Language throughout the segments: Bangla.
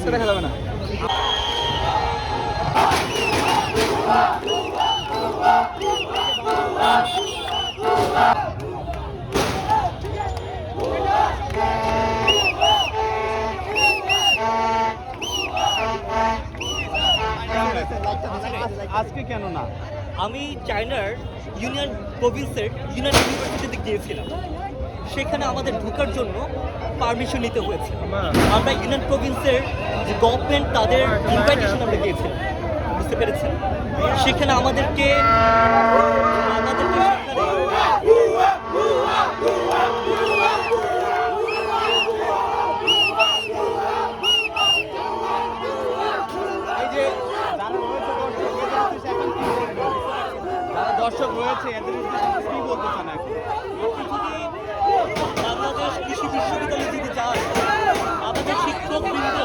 আজকে দেখা যাবে না। আজকে কেন না? আমি চায়নার ইউনিয়ন প্রভিন্সের ইউনিয়ন ইউনিভার্সিটিতে গিয়েছিলাম। সেখানে আমাদের ঢোকার জন্য পারমিশন নিতে হয়েছে। আমরা ইউনিয়ন প্রভিন্সের যে গভর্নমেন্ট তাদের ইনভাইটেশন আমরা গিয়েছিলাম, বুঝতে পেরেছেন? সেখানে আমাদেরকে দর্শক রয়েছে এদের কি বলতে চান এখন? বাংলাদেশ কৃষি বিশ্ববিদ্যালয়ে যদি যায়, আমাদের শিক্ষকবৃন্দ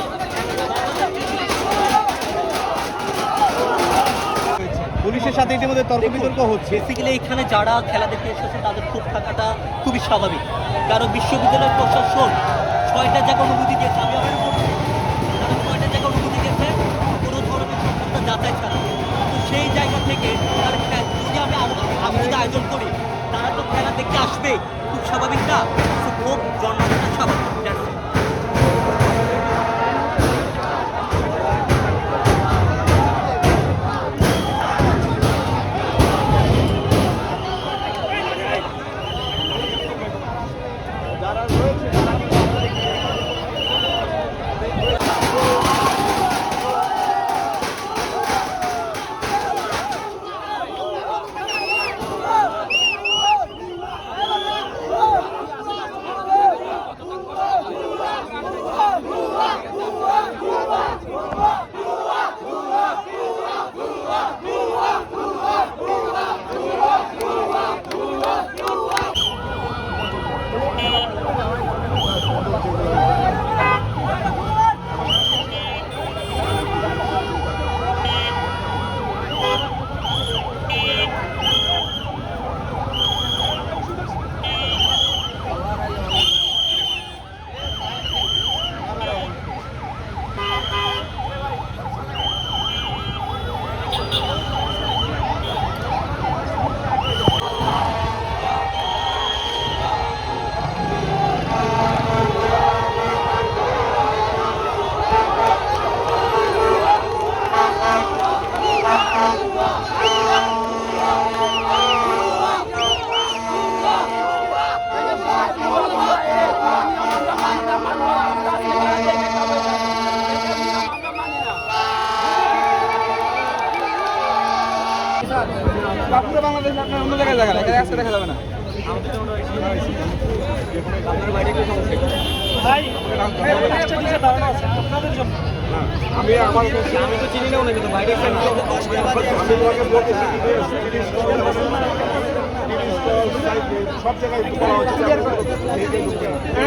পুলিশের সাথে ইতিমধ্যে তর্ক বিতর্ক হচ্ছে। বেসিক্যালি এখানে যারা খেলা দেখতে এসেছে তাদের ক্ষোভ থাকাটা খুবই স্বাভাবিক, কারণ বিশ্ববিদ্যালয়ের প্রশাসন 6টা জায়গা অনুমতি দিয়েছে। আমি আবার বলছি, তাদের 6টা জায়গা অনুমতি দিয়েছে কোনো ধরনের সত্যতা যাচাই ছাড়া। তো সেই জায়গা থেকে যদি আমি যদি আয়োজন করি, তারা তো খেলা দেখতে আসবে, খুব স্বাভাবিক না? খুব জন্মানোটা স্বাভাবিক। পুরো বাংলাদেশ আপনার অন্য জায়গায় জায়গা এখানে আজকে দেখা যাবে না। আমি তো চিনি না কিন্তু বাইরে সব জায়গায়